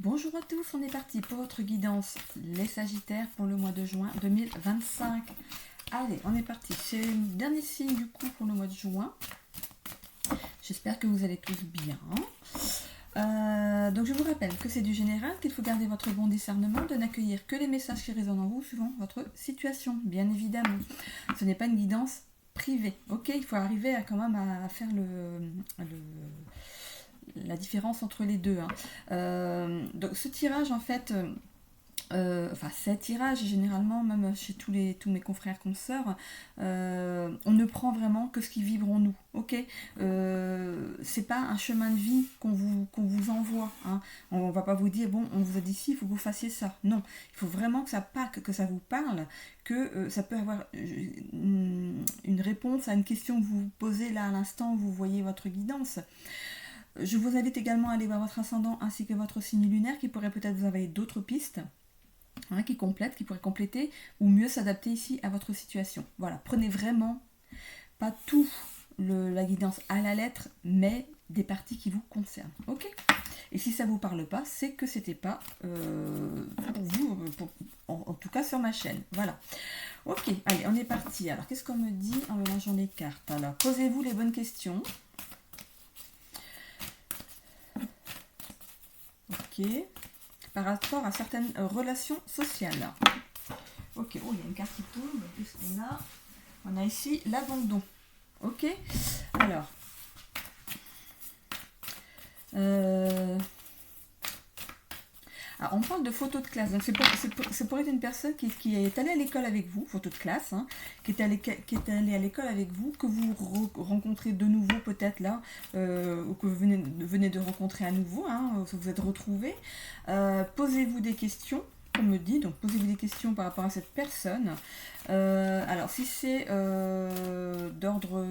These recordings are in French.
Bonjour à tous, on est parti pour votre guidance, les Sagittaires pour le mois de juin 2025. Allez, on est parti, c'est le dernier signe du coup pour le mois de juin. J'espère que vous allez tous bien. Donc je vous rappelle que c'est du général, qu'il faut garder votre bon discernement, de n'accueillir que les messages qui résonnent en vous suivant votre situation, bien évidemment. Ce n'est pas une guidance privée, ok? Il faut arriver à quand même à faire la différence entre les deux. Donc ce tirage en fait, enfin ces tirages généralement même chez tous mes confrères consoeurs, on ne prend vraiment que ce qui vibre en nous, ok. C'est pas un chemin de vie qu'on vous envoie, hein. On va pas vous dire bon on vous a dit ci, il faut que vous fassiez ça, non, il faut vraiment que ça vous parle, que ça peut avoir une réponse à une question que vous vous posez là à l'instant où vous voyez votre guidance. Je vous invite également à aller voir votre ascendant ainsi que votre signe lunaire qui pourrait peut-être vous envoyer d'autres pistes, hein, qui pourraient compléter ou mieux s'adapter ici à votre situation. Voilà, prenez vraiment pas tout la guidance à la lettre, mais des parties qui vous concernent. Ok. Et si ça ne vous parle pas, c'est que c'était pas pour vous, en tout cas sur ma chaîne. Voilà. Ok, allez, on est parti. Alors, qu'est-ce qu'on me dit en mélangeant les cartes? Alors, posez-vous les bonnes questions. Ok. Par rapport à certaines relations sociales. Ok, oh, il y a une carte qui tombe. Qu'est-ce qu'on a? On a ici l'abandon. Ok. Alors. Alors, on parle de photos de classe. Donc, c'est pour être une personne qui est allée à l'école avec vous, photo de classe, hein, qui est allée à l'école avec vous, que vous rencontrez de nouveau peut-être là, ou que vous venez de rencontrer à nouveau, hein, vous vous êtes retrouvés. Posez-vous des questions, on me dit, donc posez-vous des questions par rapport à cette personne. Alors, si c'est d'ordre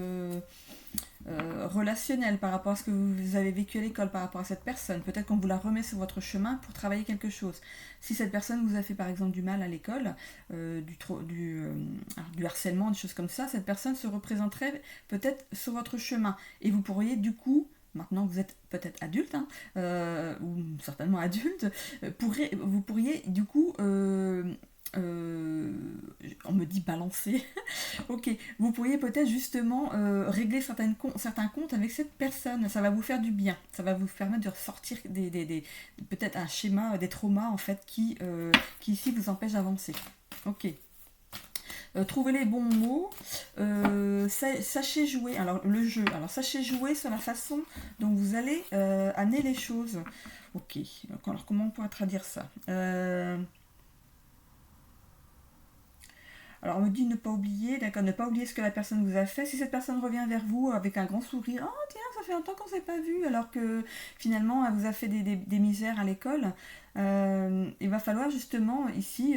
relationnel par rapport à ce que vous avez vécu à l'école, par rapport à cette personne, peut-être qu'on vous la remet sur votre chemin pour travailler quelque chose. Si cette personne vous a fait par exemple du mal à l'école, du harcèlement, des choses comme ça, cette personne se représenterait peut-être sur votre chemin. Et vous pourriez du coup, maintenant que vous êtes peut-être adulte, hein, ou certainement adulte, vous pourriez du coup... on me dit balancer. Ok, vous pourriez peut-être justement régler certains comptes avec cette personne. Ça va vous faire du bien. Ça va vous permettre de ressortir peut-être un schéma, des traumas en fait qui ici vous empêchent d'avancer. Ok. Trouvez les bons mots. Sachez jouer. Alors le jeu. Alors sachez jouer sur la façon dont vous allez amener les choses. Ok. Alors comment on pourrait traduire ça? Alors on me dit ne pas oublier, d'accord, ne pas oublier ce que la personne vous a fait. Si cette personne revient vers vous avec un grand sourire, oh tiens, ça fait longtemps qu'on ne s'est pas vu, alors que finalement elle vous a fait des misères à l'école, il va falloir justement ici,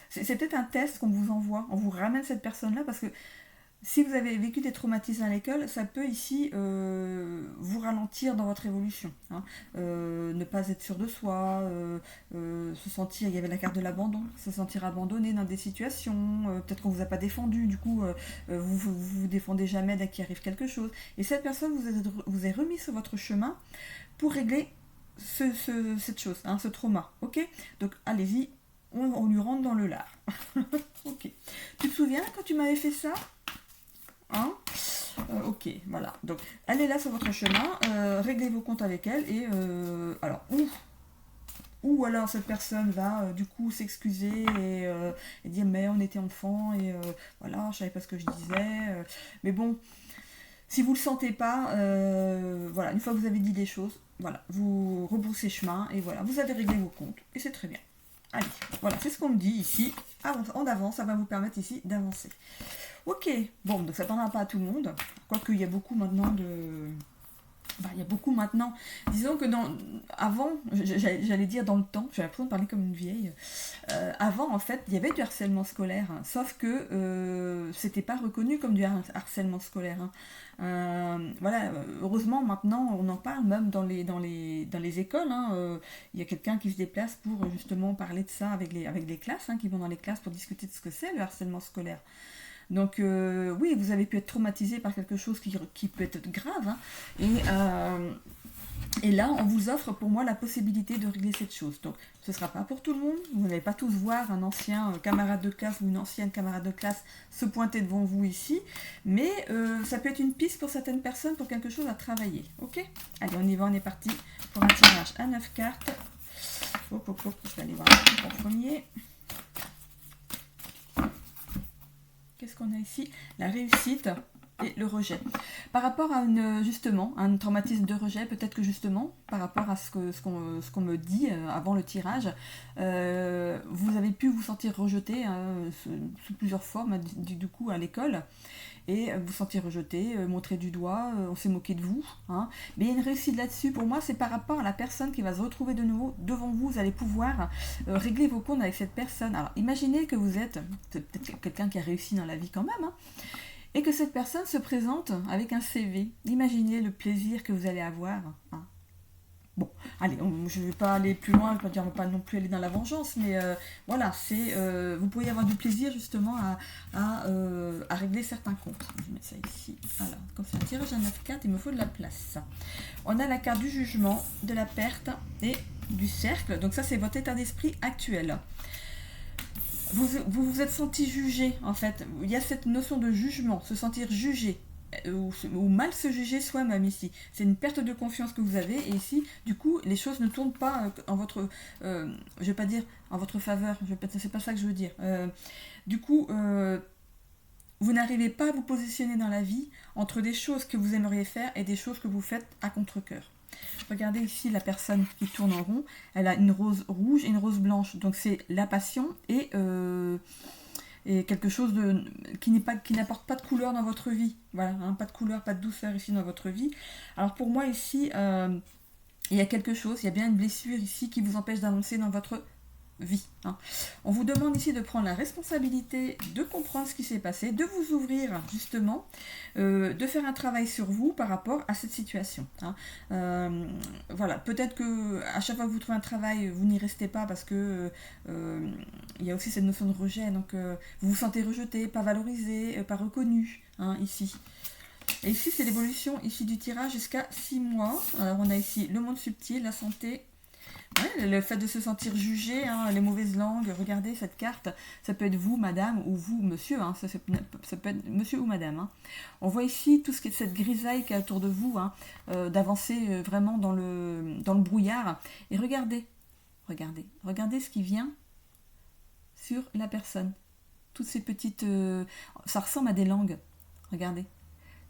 c'est peut-être un test qu'on vous envoie, on vous ramène cette personne-là parce que si vous avez vécu des traumatismes à l'école, ça peut ici vous ralentir dans votre évolution, hein. Ne pas être sûr de soi, se sentir, il y avait la carte de l'abandon, se sentir abandonné dans des situations, peut-être qu'on ne vous a pas défendu, du coup vous défendez jamais dès qu'il arrive quelque chose. Et cette personne vous est remise sur votre chemin pour régler cette chose, hein, ce trauma. Ok. Donc allez-y, on lui rentre dans le lard. Ok. Tu te souviens quand tu m'avais fait ça? Hein, ok, voilà. Donc, elle est là sur votre chemin, réglez vos comptes avec elle et alors, ou alors cette personne va du coup s'excuser et dire mais on était enfant et voilà, je savais pas ce que je disais. Mais bon, si vous le sentez pas, voilà, une fois que vous avez dit des choses, voilà, vous rebroussez chemin et voilà, vous avez réglé vos comptes et c'est très bien. Allez, voilà, c'est ce qu'on me dit ici. En avance, ça va vous permettre ici d'avancer. Ok, bon, donc ça ne tendra pas à tout le monde, quoique il y a beaucoup maintenant disons que avant, j'allais dire dans le temps, j'ai l'impression de parler comme une vieille, avant en fait, il y avait du harcèlement scolaire, hein, sauf que c'était pas reconnu comme du harcèlement scolaire, hein. Voilà, heureusement maintenant on en parle même dans les écoles, hein, il y a quelqu'un qui se déplace pour justement parler de ça avec les classes, hein, qui vont dans les classes pour discuter de ce que c'est le harcèlement scolaire. Donc oui, vous avez pu être traumatisé par quelque chose qui peut être grave, hein, Et là, on vous offre pour moi la possibilité de régler cette chose. Donc, ce ne sera pas pour tout le monde. Vous n'allez pas tous voir un ancien camarade de classe ou une ancienne camarade de classe se pointer devant vous ici. Mais ça peut être une piste pour certaines personnes pour quelque chose à travailler. Ok? Allez, on y va, on est parti pour un tirage à 9 cartes. Hop, hop, hop, je vais aller voir en premier. Qu'est-ce qu'on a ici? La réussite et le rejet. Par rapport à justement, un traumatisme de rejet, peut-être que justement, par rapport à ce qu'on me dit avant le tirage, vous avez pu vous sentir rejeté sous plusieurs formes, du coup, à l'école, et vous sentir rejeté, montré du doigt, on s'est moqué de vous. Hein. Mais il y a une réussite là-dessus, pour moi, c'est par rapport à la personne qui va se retrouver de nouveau devant vous, vous allez pouvoir régler vos comptes avec cette personne. Alors, imaginez que vous êtes peut-être quelqu'un qui a réussi dans la vie quand même, hein, et que cette personne se présente avec un CV. Imaginez le plaisir que vous allez avoir. Hein. Bon, allez, je ne vais pas aller plus loin, on ne va pas non plus aller dans la vengeance, mais voilà, vous pourriez avoir du plaisir justement à régler certains comptes. Je vais mettre ça ici. Voilà, comme c'est un tirage à 9 cartes, il me faut de la place. On a la carte du jugement, de la perte et du cercle. Donc ça, c'est votre état d'esprit actuel. Vous êtes senti jugé, en fait. Il y a cette notion de jugement, se sentir jugé, ou mal se juger soi-même ici. C'est une perte de confiance que vous avez, et ici, du coup, les choses ne tournent pas en votre... je vais pas dire en votre faveur, c'est pas ça que je veux dire. Du coup, vous n'arrivez pas à vous positionner dans la vie entre des choses que vous aimeriez faire et des choses que vous faites à contre-cœur. Regardez ici la personne qui tourne en rond, elle a une rose rouge et une rose blanche, donc c'est la passion et quelque chose qui n'apporte pas de couleur dans votre vie. Voilà, hein, pas de couleur, pas de douceur ici dans votre vie. Alors pour moi ici, il y a quelque chose, il y a bien une blessure ici qui vous empêche d'avancer dans votre vie. Hein. On vous demande ici de prendre la responsabilité de comprendre ce qui s'est passé, de vous ouvrir justement, de faire un travail sur vous par rapport à cette situation. Hein. Voilà, peut-être que à chaque fois que vous trouvez un travail, vous n'y restez pas parce que il y a aussi cette notion de rejet, donc vous vous sentez rejeté, pas valorisé, pas reconnu, hein, ici. Et ici, c'est l'évolution ici du tirage jusqu'à 6 mois. Alors, on a ici le monde subtil, la santé. Ouais, le fait de se sentir jugé, hein, les mauvaises langues, regardez cette carte, ça peut être vous, madame, ou vous, monsieur, hein, ça peut être monsieur ou madame. Hein. On voit ici tout ce qui est cette grisaille qui est autour de vous, hein, d'avancer vraiment dans le brouillard. Et regardez ce qui vient sur la personne. Toutes ces petites... ça ressemble à des langues, regardez,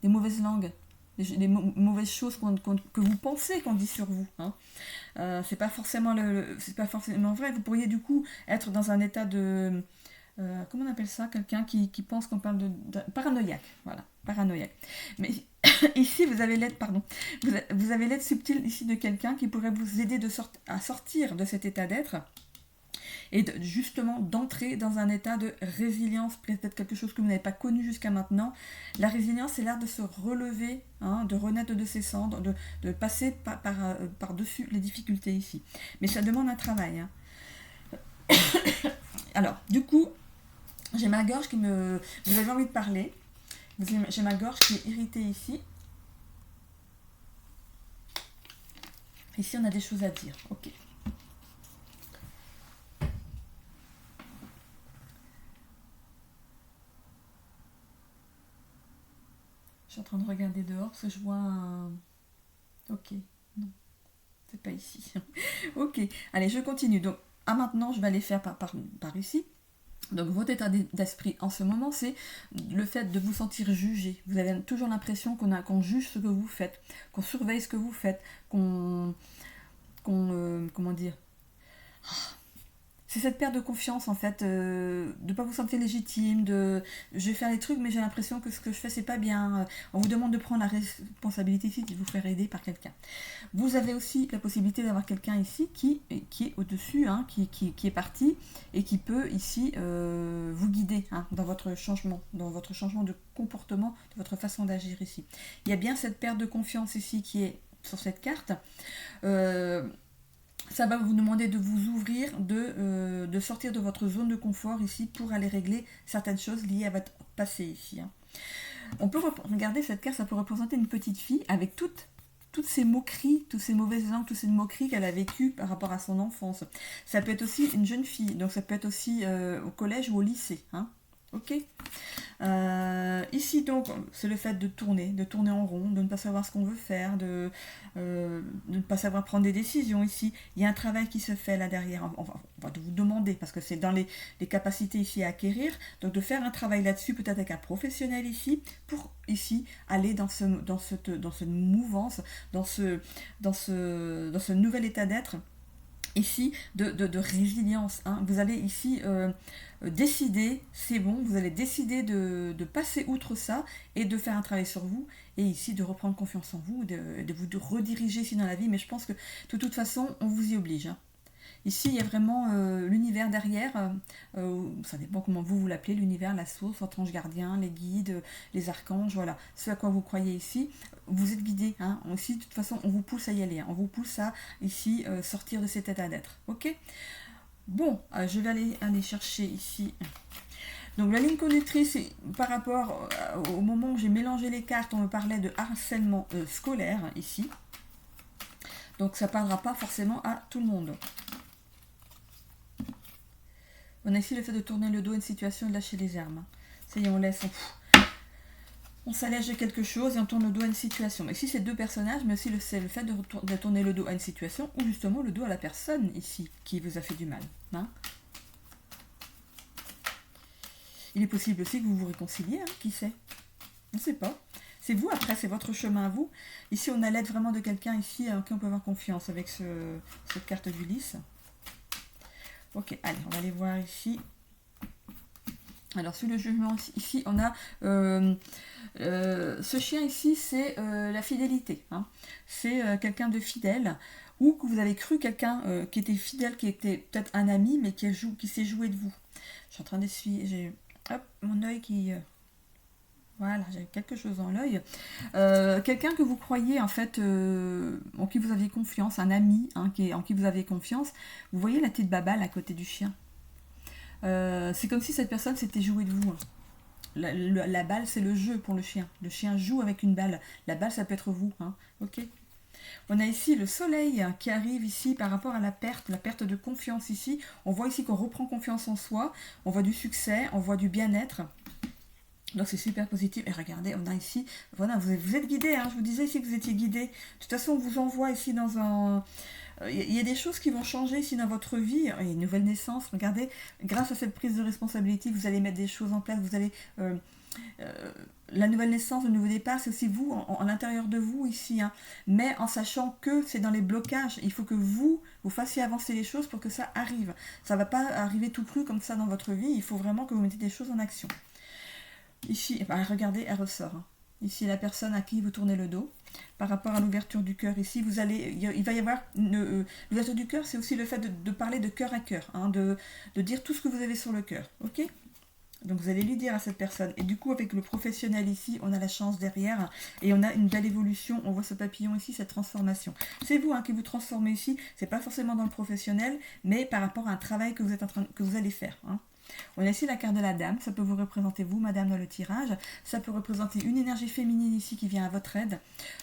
des mauvaises langues. Des mauvaises choses que vous pensez qu'on dit sur vous. Hein. C'est pas forcément vrai. Vous pourriez du coup être dans un état de... comment on appelle ça? Quelqu'un qui pense qu'on parle de paranoïaque. Voilà, paranoïaque. Mais ici, vous avez l'aide, pardon. Vous avez l'aide subtile ici de quelqu'un qui pourrait vous aider à sortir de cet état d'être. Et justement d'entrer dans un état de résilience, peut-être quelque chose que vous n'avez pas connu jusqu'à maintenant. La résilience, c'est l'art de se relever, hein, de renaître de ses cendres, de passer par-dessus les difficultés ici. Mais ça demande un travail. Hein. Alors, du coup, j'ai ma gorge qui me... Vous avez envie de parler. J'ai ma gorge qui est irritée ici. Ici, on a des choses à dire. Ok. Je suis en train de regarder dehors parce que je vois un... Ok, non, c'est pas ici. Ok, allez, je continue. Donc, maintenant, je vais aller faire par ici. Donc, votre état d'esprit en ce moment, c'est le fait de vous sentir jugé. Vous avez toujours l'impression qu'on juge ce que vous faites, qu'on surveille ce que vous faites, comment dire... C'est cette perte de confiance en fait, de ne pas vous sentir légitime, je vais faire les trucs mais j'ai l'impression que ce que je fais c'est pas bien. On vous demande de prendre la responsabilité ici de vous faire aider par quelqu'un. Vous avez aussi la possibilité d'avoir quelqu'un ici qui est au-dessus, hein, qui est parti et qui peut ici vous guider, hein, dans votre changement de comportement, de votre façon d'agir ici. Il y a bien cette perte de confiance ici qui est sur cette carte. Ça va vous demander de vous ouvrir, de sortir de votre zone de confort ici pour aller régler certaines choses liées à votre passé ici. Hein. On peut regarder cette carte, ça peut représenter une petite fille avec toutes toutes ces moqueries, tous ces mauvaises langues, toutes ces moqueries qu'elle a vécues par rapport à son enfance. Ça peut être aussi une jeune fille, donc ça peut être aussi au collège ou au lycée. Hein. Ok. Ici donc, c'est le fait de tourner en rond, de ne pas savoir ce qu'on veut faire, de ne pas savoir prendre des décisions ici. Il y a un travail qui se fait là derrière, on va vous demander, parce que c'est dans les capacités ici à acquérir, donc de faire un travail là-dessus, peut-être avec un professionnel ici, pour ici aller dans cette mouvance, dans ce nouvel état d'être ici de résilience. Hein. Vous allez ici décider, c'est bon, vous allez décider de passer outre ça et de faire un travail sur vous et ici de reprendre confiance en vous, de vous rediriger ici dans la vie. Mais je pense que de toute façon, on vous y oblige. Hein. Ici, il y a vraiment l'univers derrière, ça dépend comment vous l'appelez, l'univers, la source, votre ange gardien, les guides, les archanges, voilà, ce à quoi vous croyez ici. Vous êtes guidé, hein. Aussi, de toute façon, on vous pousse à y aller, hein. On vous pousse à, ici, sortir de cet état d'être, ok. Bon, je vais aller chercher ici... Donc la ligne conductrice, par rapport au moment où j'ai mélangé les cartes, on me parlait de harcèlement scolaire, ici. Donc ça ne parlera pas forcément à tout le monde. On a ici le fait de tourner le dos à une situation et de lâcher les armes. Ça y est, on laisse, on s'allège de quelque chose et on tourne le dos à une situation. Mais ici, c'est deux personnages, mais aussi c'est le fait de tourner le dos à une situation ou justement le dos à la personne ici qui vous a fait du mal. Hein. Il est possible aussi que vous vous réconciliez, hein, qui sait. On ne sait pas. C'est vous, après, c'est votre chemin à vous. Ici, on a l'aide vraiment de quelqu'un ici en qui on peut avoir confiance avec cette carte d'Ulysse. Ok, allez, on va aller voir ici. Alors, sur le jugement, ici, on a... ce chien ici, c'est la fidélité. Hein. C'est quelqu'un de fidèle, ou que vous avez cru quelqu'un qui était fidèle, qui était peut-être un ami, mais qui s'est joué de vous. Je suis en train d'essuyer... J'ai mon œil qui... Voilà, j'ai quelque chose dans l'œil. Quelqu'un que vous croyez, en fait, en qui vous aviez confiance, un ami hein, en qui vous aviez confiance. Vous voyez la petite babale à côté du chien. C'est comme si cette personne s'était jouée de vous. Hein. La balle, c'est le jeu pour le chien. Le chien joue avec une balle. La balle, ça peut être vous. Hein. Ok. On a ici le soleil qui arrive ici par rapport à la perte de confiance ici. On voit ici qu'on reprend confiance en soi. On voit du succès, on voit du bien-être. Donc c'est super positif. Et regardez, on a ici, voilà, vous êtes guidé, hein, je vous disais ici que vous étiez guidé. De toute façon, on vous envoie ici dans un... Il y a des choses qui vont changer ici dans votre vie. Il y a une nouvelle naissance. Regardez, grâce à cette prise de responsabilité, vous allez mettre des choses en place. Vous allez... la nouvelle naissance, le nouveau départ, c'est aussi vous, en l'intérieur de vous ici. Hein. Mais en sachant que c'est dans les blocages. Il faut que vous fassiez avancer les choses pour que ça arrive. Ça ne va pas arriver tout cru comme ça dans votre vie. Il faut vraiment que vous mettiez des choses en action. Ici, bah, regardez, elle ressort. Hein. Ici, la personne à qui vous tournez le dos. Par rapport à l'ouverture du cœur, ici, il va y avoir... l'ouverture du cœur, c'est aussi le fait de parler de cœur à cœur. Hein, de dire tout ce que vous avez sur le cœur. Ok ? Donc, vous allez lui dire à cette personne. Et du coup, avec le professionnel ici, on a la chance derrière. Et on a une belle évolution. On voit ce papillon ici, cette transformation. C'est vous hein, qui vous transformez ici. C'est pas forcément dans le professionnel, mais par rapport à un travail que vous allez faire. Hein. On a ici la carte de la dame, ça peut vous représenter vous, madame, dans le tirage. Ça peut représenter une énergie féminine ici qui vient à votre aide.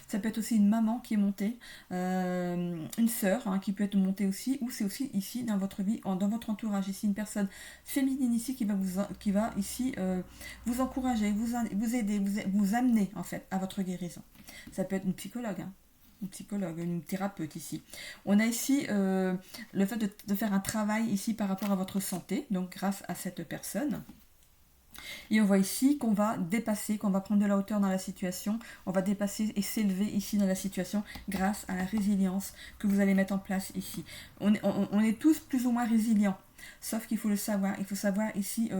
Ça peut être aussi une maman qui est montée, une sœur hein, qui peut être montée aussi, ou c'est aussi ici dans votre vie, dans votre entourage, ici une personne féminine ici qui va ici vous encourager, vous aider, vous amener en fait à votre guérison. Ça peut être une psychologue, hein. Une psychologue, une thérapeute ici. On a ici le fait de faire un travail ici par rapport à votre santé, donc grâce à cette personne. Et on voit ici qu'on va dépasser, qu'on va prendre de la hauteur dans la situation, on va dépasser et s'élever ici dans la situation grâce à la résilience que vous allez mettre en place ici. On est tous plus ou moins résilients, sauf qu'il faut le savoir, il faut savoir ici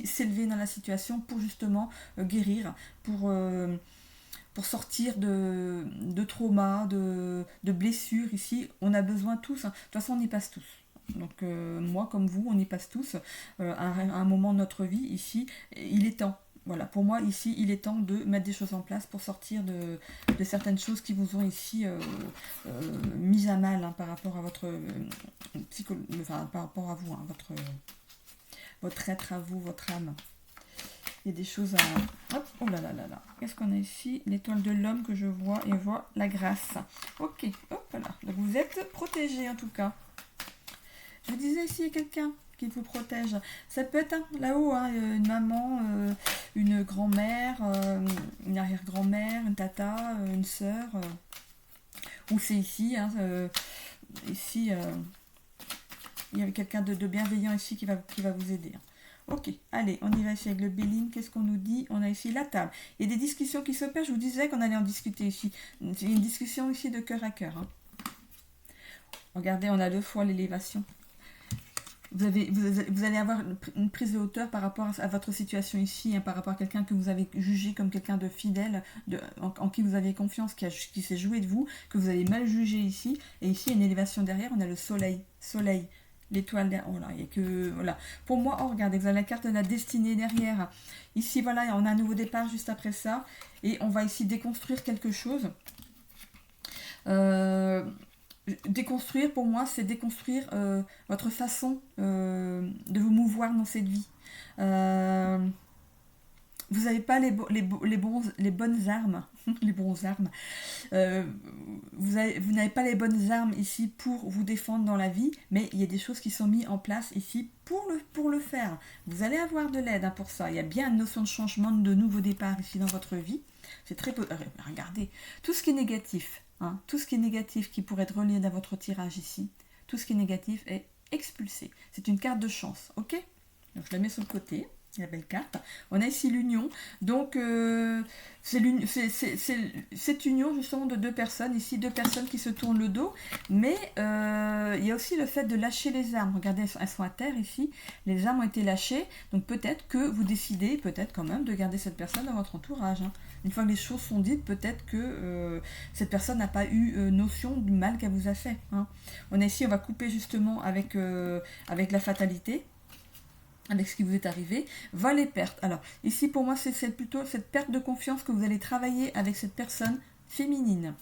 s'élever dans la situation pour justement guérir, pour sortir de traumas, de blessures ici. On a besoin tous, hein. De toute façon on y passe tous. Donc moi comme vous, on y passe tous à un moment de notre vie ici. Il est temps. Voilà, pour moi ici, il est temps de mettre des choses en place pour sortir de certaines choses qui vous ont ici mis à mal hein, par rapport à votre par rapport à vous, hein, votre être à vous, votre âme. Il y a des choses à... Hop, oh là là là là. Qu'est-ce qu'on a ici? L'étoile de l'homme que je vois et je vois la grâce. Ok, hop là. Donc vous êtes protégé en tout cas. Je vous disais ici, il y a quelqu'un qui vous protège. Ça peut être là-haut, hein, une maman, une grand-mère, une arrière-grand-mère, une tata, une sœur. Ou c'est ici, hein, ici, il y a quelqu'un de bienveillant ici qui va vous aider. Ok, allez, on y va ici avec le Béline. Qu'est-ce qu'on nous dit? On a ici la table. Il y a des discussions qui s'opèrent. Je vous disais qu'on allait en discuter ici. C'est une discussion ici de cœur à cœur. Hein. Regardez, on a 2 fois l'élévation. Vous allez avoir une prise de hauteur par rapport à votre situation ici, hein, par rapport à quelqu'un que vous avez jugé comme quelqu'un de fidèle, en qui vous aviez confiance, qui s'est joué de vous, que vous avez mal jugé ici. Et ici, il y a une élévation derrière, on a le soleil. L'étoile derrière. Oh là, il y a que. Voilà. Pour moi, oh, regardez, vous avez la carte de la destinée derrière. Ici, voilà, on a un nouveau départ juste après ça. Et on va ici déconstruire quelque chose. Déconstruire, pour moi, c'est déconstruire votre façon de vous mouvoir dans cette vie. Vous n'avez pas les bonnes armes. Les bons armes. Vous n'avez pas les bonnes armes ici pour vous défendre dans la vie, mais il y a des choses qui sont mises en place ici pour le faire. Vous allez avoir de l'aide, hein, pour ça. Il y a bien une notion de changement, de nouveau départ ici dans votre vie. C'est très... Regardez, tout ce qui est négatif, hein, tout ce qui est négatif qui pourrait être relié dans votre tirage ici, tout ce qui est négatif est expulsé. C'est une carte de chance, ok? Donc je la mets sur le côté. La belle carte. On a ici l'union. Donc, c'est cette union justement de 2 personnes. Ici, 2 personnes qui se tournent le dos. Mais il y a aussi le fait de lâcher les armes. Regardez, elles sont à terre ici. Les armes ont été lâchées. Donc, peut-être que vous décidez, peut-être quand même, de garder cette personne dans votre entourage. Hein. Une fois que les choses sont dites, peut-être que cette personne n'a pas eu notion du mal qu'elle vous a fait. Hein. On a ici, on va couper justement avec la fatalité. Avec ce qui vous est arrivé, vol et perte. Alors, ici, pour moi, c'est plutôt cette perte de confiance que vous allez travailler avec cette personne féminine.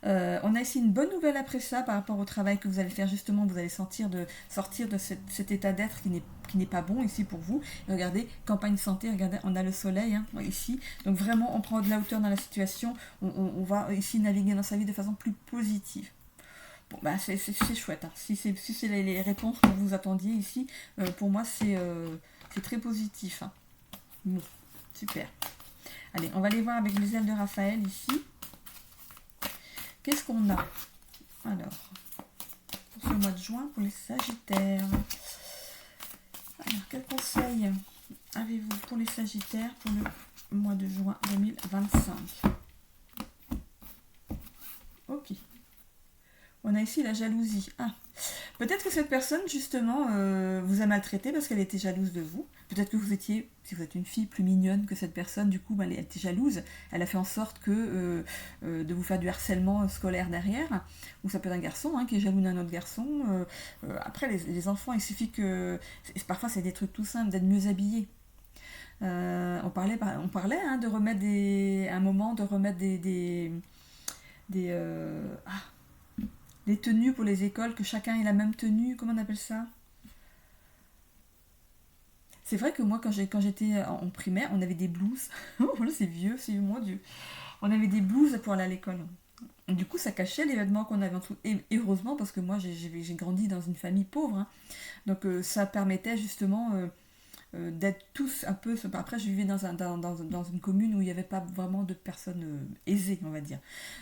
On a ici une bonne nouvelle après ça, par rapport au travail que vous allez faire, justement, vous allez sortir de cet état d'être qui n'est pas bon ici pour vous. Et regardez, campagne santé, regardez, on a le soleil, hein, ici. Donc vraiment, on prend de la hauteur dans la situation, on va ici naviguer dans sa vie de façon plus positive. Bon, bah c'est chouette. Hein. Si c'est les réponses que vous attendiez ici, pour moi, c'est très positif. Hein. Bon, super. Allez, on va aller voir avec les ailes de Raphaël ici. Qu'est-ce qu'on a? Alors, pour ce mois de juin, pour les Sagittaires. Alors, quel conseil avez-vous pour les Sagittaires pour le mois de juin 2025? Ok. On a ici la jalousie. Ah. Peut-être que cette personne, justement, vous a maltraité parce qu'elle était jalouse de vous. Peut-être que vous étiez, si vous êtes une fille plus mignonne que cette personne, du coup, elle était jalouse. Elle a fait en sorte que de vous faire du harcèlement scolaire derrière. Ou ça peut être un garçon qui est jaloux d'un autre garçon. Après, les enfants, il suffit que... Parfois, c'est des trucs tout simples, d'être mieux habillés. On parlait de remettre un moment de remettre des tenues pour les écoles, que chacun ait la même tenue, comment on appelle ça? C'est vrai que moi, quand j'étais en primaire, on avait des blouses. Oh, là, c'est vieux, mon Dieu. On avait des blouses pour aller à l'école. Du coup, ça cachait les vêtements qu'on avait en dessous. Et heureusement, parce que moi, j'ai grandi dans une famille pauvre. Hein. Donc, ça permettait justement d'être tous un peu... Après, je vivais dans une commune où il n'y avait pas vraiment de personnes aisées, on va dire.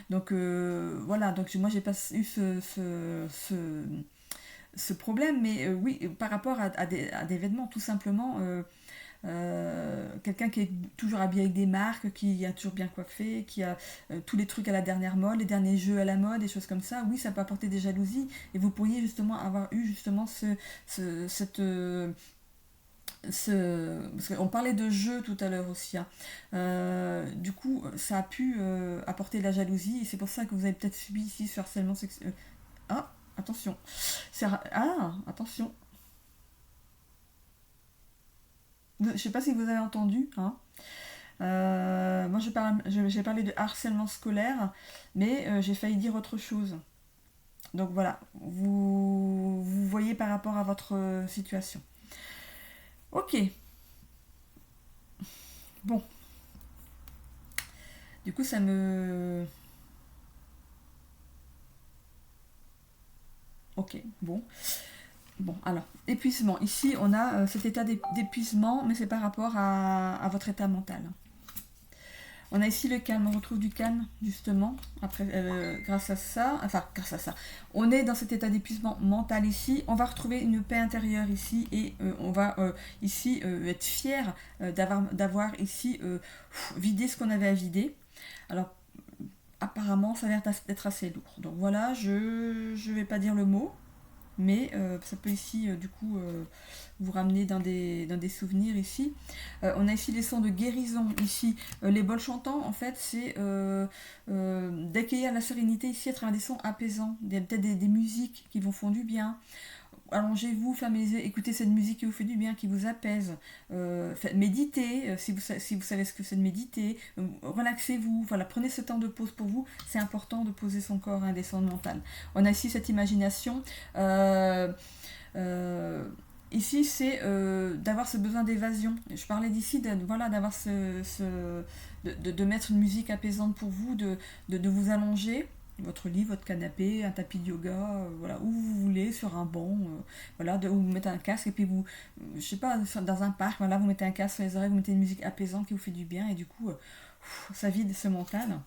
Donc, voilà. Donc, moi, j'ai pas eu ce problème, mais oui, par rapport à des vêtements, tout simplement, quelqu'un qui est toujours habillé avec des marques, qui a toujours bien coiffé, qui a tous les trucs à la dernière mode, les derniers jeux à la mode, des choses comme ça, oui, ça peut apporter des jalousies, et vous pourriez justement avoir eu justement parce qu'on parlait de jeu tout à l'heure aussi. Hein. Du coup, ça a pu apporter de la jalousie, et c'est pour ça que vous avez peut-être subi ici ce harcèlement sexuel. Ah, attention. Attention. Je ne sais pas si vous avez entendu. Hein. Moi, j'ai parlé de harcèlement scolaire, mais j'ai failli dire autre chose. Donc voilà, vous voyez par rapport à votre situation. Ok. Bon, du coup, ça me... Ok, bon. Bon, alors, épuisement. Ici, on a cet état d'épuisement, mais c'est par rapport à votre état mental. On a ici le calme, on retrouve du calme, justement, après, grâce à ça. Enfin, grâce à ça. On est dans cet état d'épuisement mental ici. On va retrouver une paix intérieure ici et on va ici être fier d'avoir ici vidé ce qu'on avait à vider. Alors, apparemment, ça a l'air d'être assez lourd. Donc voilà, je ne vais pas dire le mot. Mais ça peut ici, du coup, vous ramener dans des souvenirs ici. On a ici les sons de guérison. Ici, les bols chantants, en fait, c'est d'accueillir la sérénité ici à travers des sons apaisants. Peut-être des musiques qui vous font du bien. Allongez-vous, fermez les yeux, écoutez cette musique qui vous fait du bien, qui vous apaise. Méditez, si vous savez ce que c'est de méditer. Relaxez-vous, voilà, prenez ce temps de pause pour vous. C'est important de poser son corps, hein, descendre mental. On a ici cette imagination. Ici, c'est d'avoir ce besoin d'évasion. Je parlais d'ici, voilà, d'avoir de mettre une musique apaisante pour vous, de vous allonger votre lit, votre canapé, un tapis de yoga, voilà, où vous voulez, sur un banc, voilà, vous mettez un casque et puis vous, je sais pas, dans un parc, voilà, vous mettez un casque sur les oreilles, vous mettez une musique apaisante qui vous fait du bien et du coup, ça vide ce mental.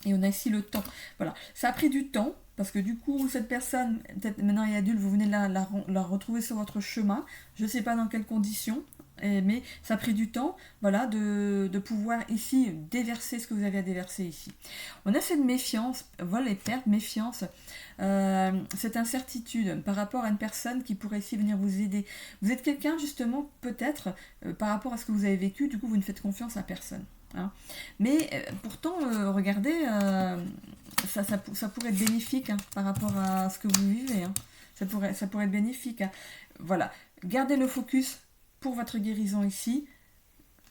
Et on a ici le temps. Voilà, ça a pris du temps parce que du coup, cette personne, peut-être maintenant elle est adulte, vous venez de la retrouver sur votre chemin. Je ne sais pas dans quelles conditions, mais ça a pris du temps, voilà, de pouvoir ici déverser ce que vous avez à déverser ici. On a cette méfiance, voilà les pertes, méfiance, cette incertitude par rapport à une personne qui pourrait ici venir vous aider. Vous êtes quelqu'un justement, peut-être, par rapport à ce que vous avez vécu, du coup vous ne faites confiance à personne. Hein. Mais pourtant, regardez, ça pourrait être bénéfique, hein, par rapport à ce que vous vivez. Hein. Ça pourrait être bénéfique. Hein. Voilà, gardez le focus pour votre guérison ici.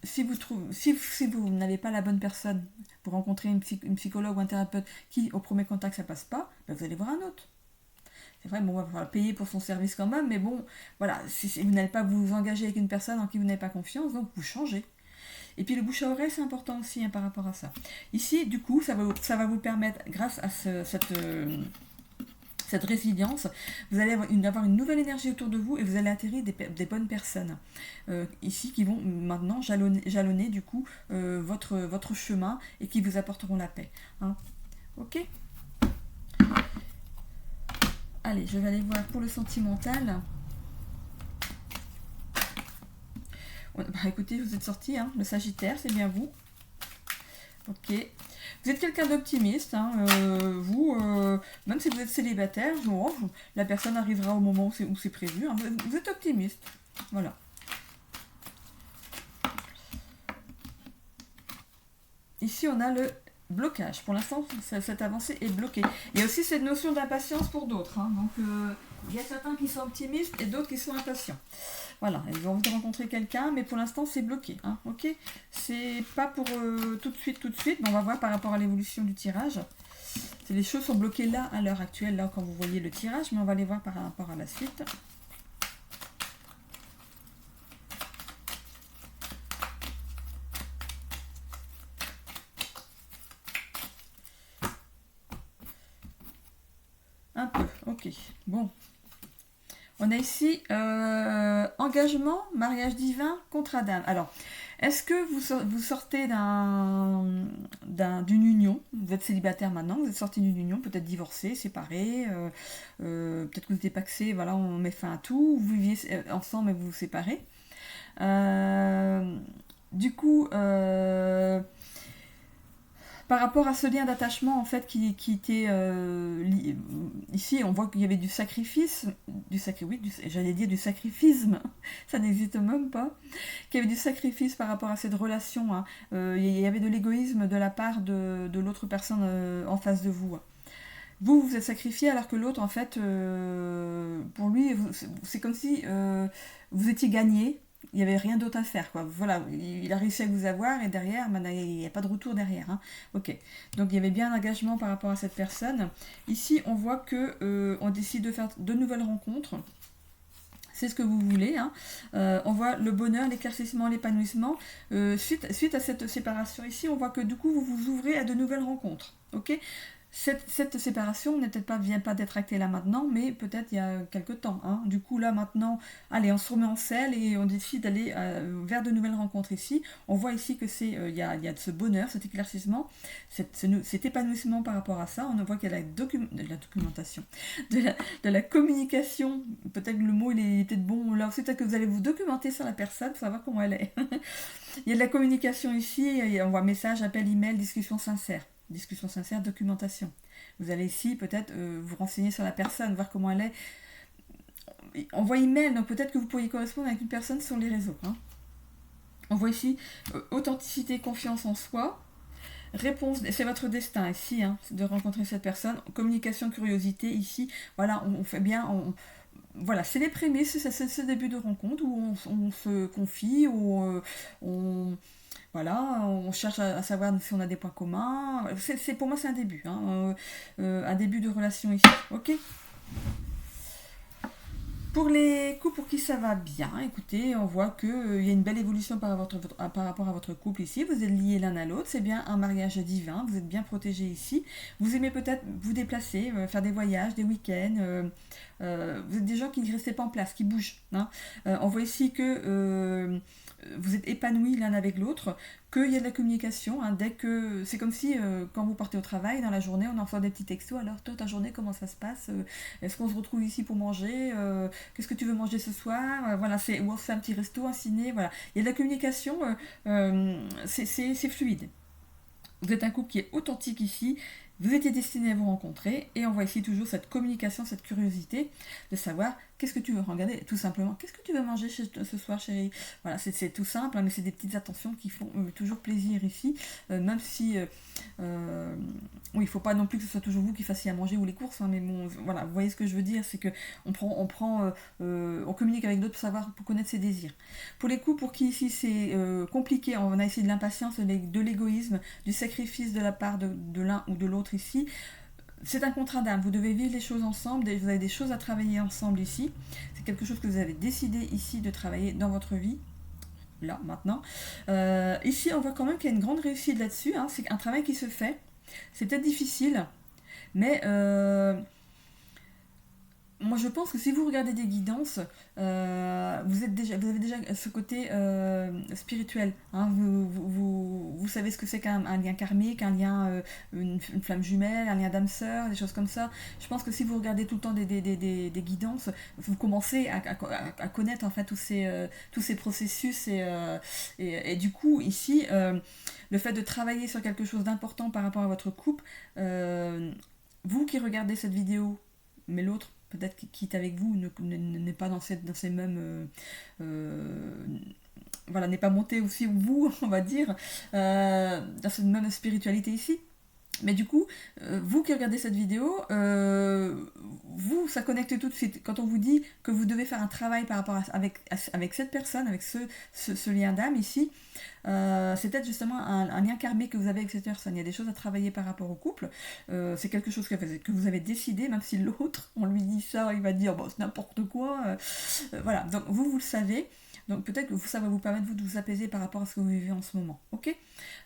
Si vous n'avez pas la bonne personne, vous rencontrez une psychologue ou un thérapeute qui, au premier contact, ça passe pas, ben vous allez voir un autre. C'est vrai, bon, on va falloir payer pour son service quand même, mais bon, voilà, si vous n'allez pas vous engager avec une personne en qui vous n'avez pas confiance, donc vous changez. Et puis le bouche à oreille, c'est important aussi, hein, par rapport à ça. Ici, du coup, ça va vous permettre, grâce à cette résilience, vous allez avoir une nouvelle énergie autour de vous et vous allez atterrir des bonnes personnes ici qui vont maintenant jalonner du coup votre chemin et qui vous apporteront la paix. Hein. Ok. Allez, je vais aller voir pour le sentimental. Bah, écoutez, vous êtes sorti, hein, le Sagittaire, c'est bien vous. Ok. Vous êtes quelqu'un d'optimiste, hein, vous, même si vous êtes célibataire, la personne arrivera au moment où c'est prévu. Hein, vous êtes optimiste. Voilà. Ici, on a le blocage. Pour l'instant, cette avancée est bloquée. Il y a aussi cette notion d'impatience pour d'autres. Hein, donc, il y a certains qui sont optimistes et d'autres qui sont impatients. Voilà, ils ont envie de rencontrer quelqu'un, mais pour l'instant, c'est bloqué. Hein, ok, c'est pas pour tout de suite, mais on va voir par rapport à l'évolution du tirage. Les choses sont bloquées là, à l'heure actuelle, là, quand vous voyez le tirage, mais on va les voir par rapport à la suite. Un peu, ok. Bon. On a ici engagement, mariage divin, contrat d'âme. Alors, est-ce que vous sortez d'une union? Vous êtes célibataire maintenant, vous êtes sorti d'une union, peut-être divorcé, séparé, peut-être que vous êtes paxé, voilà, on met fin à tout, vous viviez ensemble et vous vous séparez. Du coup, par rapport à ce lien d'attachement en fait qui était ici, on voit qu'il y avait du sacrifice, j'allais dire du sacrificisme, ça n'existe même pas, qu'il y avait du sacrifice par rapport à cette relation. Hein. Il y avait de l'égoïsme de la part de l'autre personne en face de vous. Vous vous êtes sacrifié alors que l'autre en fait, pour lui, c'est comme si vous étiez gagné. Il n'y avait rien d'autre à faire, quoi. Voilà, il a réussi à vous avoir et derrière, il n'y a pas de retour derrière. Hein. Ok, donc il y avait bien un engagement par rapport à cette personne. Ici, on voit que on décide de faire de nouvelles rencontres. c'est ce que vous voulez, hein. On voit le bonheur, l'éclaircissement, l'épanouissement. Suite à cette séparation ici, on voit que du coup, vous vous ouvrez à de nouvelles rencontres. Ok. Cette séparation vient pas d'être actée là maintenant, mais peut-être il y a quelque temps, hein. Du coup, là maintenant, allez, on se remet en selle et on décide d'aller vers de nouvelles rencontres ici. On voit ici que il y a de ce bonheur, cet éclaircissement, cet épanouissement par rapport à ça. On voit qu'il y a de la documentation, de la communication. Peut-être que le mot il est peut-être bon là aussi, peut-être que vous allez vous documenter sur la personne pour savoir comment elle est. Il y a de la communication ici, on voit message, appel, email, discussion sincère. Discussion sincère, documentation. Vous allez ici peut-être vous renseigner sur la personne, voir comment elle est. On voit email, donc peut-être que vous pourriez correspondre avec une personne sur les réseaux, hein. On voit ici authenticité, confiance en soi. Réponse, c'est votre destin ici, hein, de rencontrer cette personne. Communication, curiosité ici. Voilà, on fait bien. Voilà, c'est les prémices, c'est ce début de rencontre où on se confie, où voilà, on cherche à savoir si on a des points communs. Pour moi, c'est un début, hein, un début de relation ici. Ok. Pour les couples pour qui ça va bien, écoutez, on voit qu'il y a une belle évolution par rapport à votre couple ici. Vous êtes liés l'un à l'autre, c'est bien un mariage divin, vous êtes bien protégés ici. Vous aimez peut-être vous déplacer, faire des voyages, des week-ends. Vous êtes des gens qui ne restaient pas en place, qui bougent, hein. On voit ici que vous êtes épanouis l'un avec l'autre, qu'il y a de la communication, hein, c'est comme si quand vous partez au travail, dans la journée, on envoie des petits textos, alors toi ta journée comment ça se passe, est-ce qu'on se retrouve ici pour manger, qu'est-ce que tu veux manger ce soir, voilà, ou on se fait un petit resto, un ciné, voilà, il y a de la communication, c'est fluide. Vous êtes un couple qui est authentique ici, vous étiez destiné à vous rencontrer, et on voit ici toujours cette communication, cette curiosité de savoir qu'est-ce que tu veux regarder, tout simplement, qu'est-ce que tu veux manger ce soir, chérie. Voilà, c'est tout simple, hein, mais c'est des petites attentions qui font toujours plaisir ici, même si oui, il faut pas non plus que ce soit toujours vous qui fassiez à manger ou les courses, hein, mais bon, voilà, vous voyez ce que je veux dire, c'est que on communique avec d'autres pour connaître ses désirs. Pour les couples pour qui ici c'est compliqué, on a ici de l'impatience, de l'égoïsme, du sacrifice de la part de l'un ou de l'autre ici. C'est un contrat d'âme, vous devez vivre les choses ensemble, vous avez des choses à travailler ensemble ici. C'est quelque chose que vous avez décidé ici de travailler dans votre vie, là, maintenant. Ici, on voit quand même qu'il y a une grande réussite là-dessus, hein. C'est un travail qui se fait. C'est peut-être difficile, mais moi je pense que si vous regardez des guidances, vous avez déjà ce côté spirituel, hein. Vous savez ce que c'est qu'un lien karmique, un lien, une flamme jumelle, un lien d'âme sœur, des choses comme ça. Je pense que si vous regardez tout le temps des guidances, vous commencez à connaître en fait tous ces processus et du coup ici, le fait de travailler sur quelque chose d'important par rapport à votre couple, vous qui regardez cette vidéo, mais l'autre peut-être qui est avec vous n'est pas dans ces mêmes voilà, n'est pas monté aussi où vous, on va dire, dans cette même spiritualité ici. Mais du coup, vous qui regardez cette vidéo, ça connecte tout de suite. Quand on vous dit que vous devez faire un travail par rapport avec cette personne, avec ce lien d'âme ici, c'est peut-être justement un lien karmique que vous avez avec cette personne. Il y a des choses à travailler par rapport au couple. C'est quelque chose que vous avez décidé, même si l'autre, on lui dit ça, il va dire bon, c'est n'importe quoi. Voilà, donc vous le savez. Donc peut-être que ça va vous permettre vous de vous apaiser par rapport à ce que vous vivez en ce moment. Ok.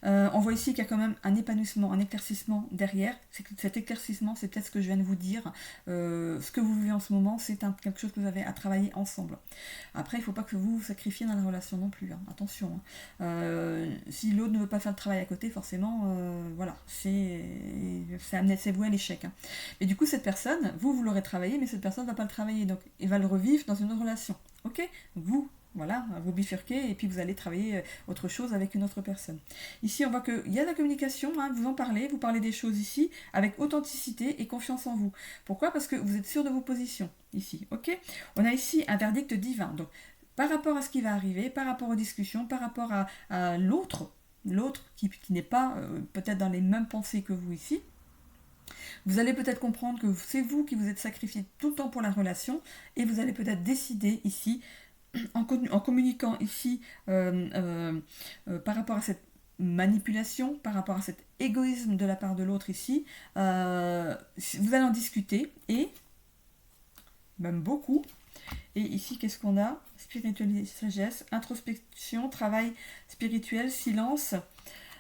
On voit ici qu'il y a quand même un épanouissement, un éclaircissement derrière. Cet éclaircissement, c'est peut-être ce que je viens de vous dire. Ce que vous vivez en ce moment, c'est quelque chose que vous avez à travailler ensemble. Après, il ne faut pas que vous vous sacrifiez dans la relation non plus, hein. Attention, hein. Si l'autre ne veut pas faire le travail à côté, forcément, voilà, c'est voué à l'échec, hein. Et du coup, cette personne, vous l'aurez travaillé, mais cette personne ne va pas le travailler, donc il va le revivre dans une autre relation. Ok. Voilà, vous bifurquez et puis vous allez travailler autre chose avec une autre personne. Ici, on voit qu'il y a de la communication, hein, vous parlez des choses ici avec authenticité et confiance en vous. Pourquoi ? Parce que vous êtes sûr de vos positions, ici, ok ? On a ici un verdict divin, donc par rapport à ce qui va arriver, par rapport aux discussions, par rapport à l'autre qui n'est pas peut-être dans les mêmes pensées que vous ici, vous allez peut-être comprendre que c'est vous qui vous êtes sacrifié tout le temps pour la relation et vous allez peut-être décider ici en communiquant ici par rapport à cette manipulation, par rapport à cet égoïsme de la part de l'autre ici, vous allez en discuter et même beaucoup, Et ici, qu'est-ce qu'on a? Spiritualité, sagesse, introspection, travail spirituel, silence.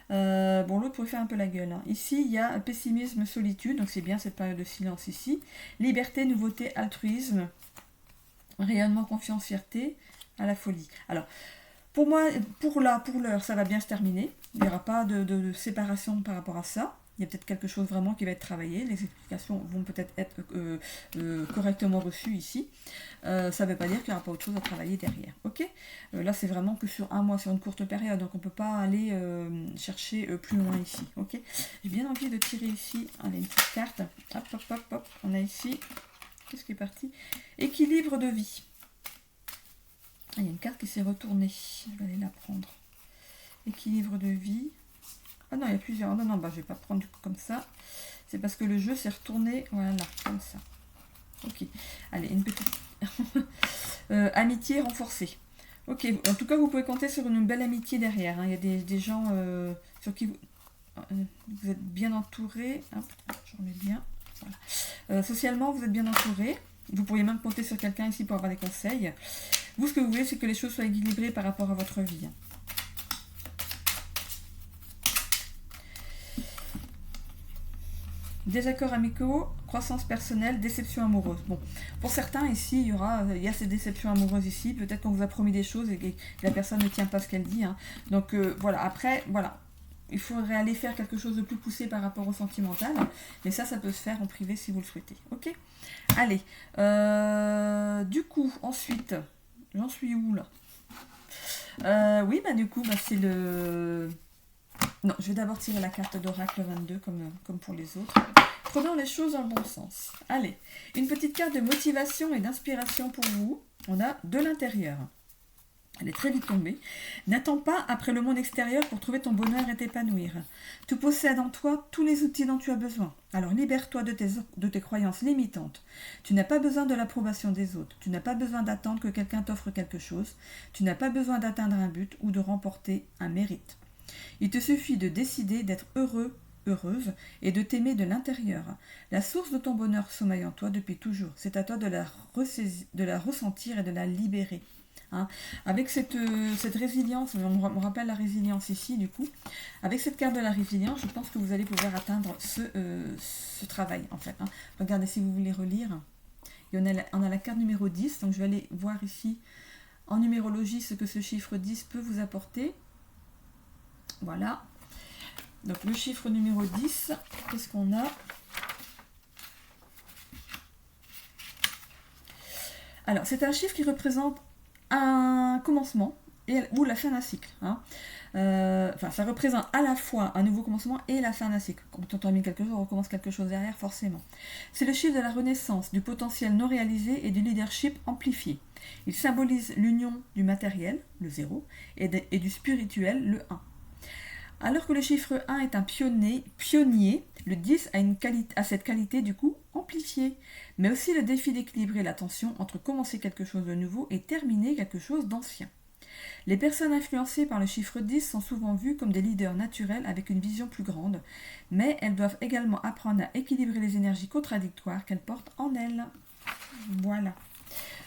Bon, l'autre pourrait faire un peu la gueule. Hein. Ici, il y a pessimisme, solitude, donc c'est bien cette période de silence ici. Liberté, nouveauté, altruisme, rayonnement, confiance, fierté, à la folie. Alors, pour moi, pour l'heure, ça va bien se terminer. Il n'y aura pas de séparation par rapport à ça. Il y a peut-être quelque chose vraiment qui va être travaillé. Les explications vont peut-être être correctement reçues ici. Ça ne veut pas dire qu'il n'y aura pas autre chose à travailler derrière. Ok, là, c'est vraiment que sur un mois, sur une courte période. Donc, on ne peut pas aller chercher plus loin ici. Ok, j'ai bien envie de tirer ici. Allez, une petite carte. Hop, hop, hop, hop. On a ici. Qu'est-ce qui est parti? Équilibre de vie. Ah, il y a une carte qui s'est retournée. Je vais aller la prendre. Équilibre de vie. Ah non, il y a plusieurs. Non, non, bah, je vais pas prendre du coup comme ça. C'est parce que le jeu s'est retourné. Voilà, comme ça. Ok. Allez, une petite... amitié renforcée. Ok. En tout cas, vous pouvez compter sur une belle amitié derrière. Hein. Il y a des gens sur qui vous êtes bien entouré. Je remets bien. Voilà. Socialement, vous êtes bien entouré. Vous pourriez même compter sur quelqu'un ici pour avoir des conseils. Vous, ce que vous voulez, c'est que les choses soient équilibrées par rapport à votre vie. Désaccords amicaux, croissance personnelle, déception amoureuse. Bon, pour certains ici, il y a ces déceptions amoureuses ici. Peut-être qu'on vous a promis des choses et que la personne ne tient pas ce qu'elle dit. Hein. Donc voilà, après, voilà. Il faudrait aller faire quelque chose de plus poussé par rapport au sentimental. Mais ça peut se faire en privé si vous le souhaitez. Ok? Allez. Du coup, ensuite, j'en suis où là? Oui, bah du coup, bah, c'est le... Non, je vais d'abord tirer la carte d'Oracle 22 comme pour les autres. Prenons les choses dans le bon sens. Allez, une petite carte de motivation et d'inspiration pour vous. On a de l'intérieur. Elle est très vite tombée. N'attends pas après le monde extérieur pour trouver ton bonheur et t'épanouir. Tu possèdes en toi tous les outils dont tu as besoin. Alors libère-toi de tes croyances limitantes. Tu n'as pas besoin de l'approbation des autres. Tu n'as pas besoin d'attendre que quelqu'un t'offre quelque chose. Tu n'as pas besoin d'atteindre un but ou de remporter un mérite. Il te suffit de décider d'être heureux, heureuse et de t'aimer de l'intérieur. La source de ton bonheur sommeille en toi depuis toujours. C'est à toi de la ressentir et de la libérer. Hein. Avec cette résilience, on rappelle la résilience ici du coup, avec cette carte de la résilience, je pense que vous allez pouvoir atteindre ce travail en fait. Hein. Regardez si vous voulez relire. Et on a la carte numéro 10, donc je vais aller voir ici en numérologie ce que ce chiffre 10 peut vous apporter. Voilà. Donc le chiffre numéro 10, qu'est-ce qu'on a? Alors, c'est un chiffre qui représente un commencement ou la fin d'un cycle. Hein. Ça représente à la fois un nouveau commencement et la fin d'un cycle. Quand on termine quelque chose, on recommence quelque chose derrière, forcément. C'est le chiffre de la renaissance, du potentiel non réalisé et du leadership amplifié. Il symbolise l'union du matériel, le 0, et du spirituel, le 1. Alors que le chiffre 1 est un pionnier, le 10 a cette qualité du coup amplifiée, mais aussi le défi d'équilibrer la tension entre commencer quelque chose de nouveau et terminer quelque chose d'ancien. Les personnes influencées par le chiffre 10 sont souvent vues comme des leaders naturels avec une vision plus grande, mais elles doivent également apprendre à équilibrer les énergies contradictoires qu'elles portent en elles. Voilà.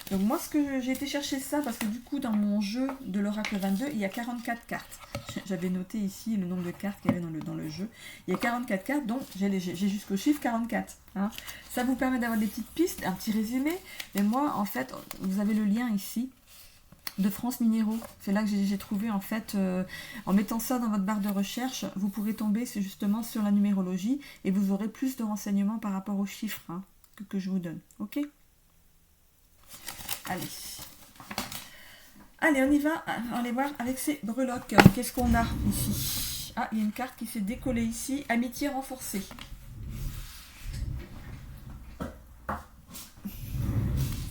Donc moi, j'ai été chercher ça parce que du coup, dans mon jeu de l'Oracle 22, il y a 44 cartes. J'avais noté ici le nombre de cartes qu'il y avait dans le jeu. Il y a 44 cartes, donc j'ai jusqu'au chiffre 44. Hein. Ça vous permet d'avoir des petites pistes, un petit résumé. Mais moi, en fait, vous avez le lien ici de France Minéraux. C'est là que j'ai trouvé, en fait, en mettant ça dans votre barre de recherche, vous pourrez tomber justement sur la numérologie et vous aurez plus de renseignements par rapport aux chiffres hein, que je vous donne. Ok ? Allez, on y va. On va aller voir avec ces breloques. Qu'est-ce qu'on a ici? Ah, il y a une carte qui s'est décollée ici. Amitié renforcée.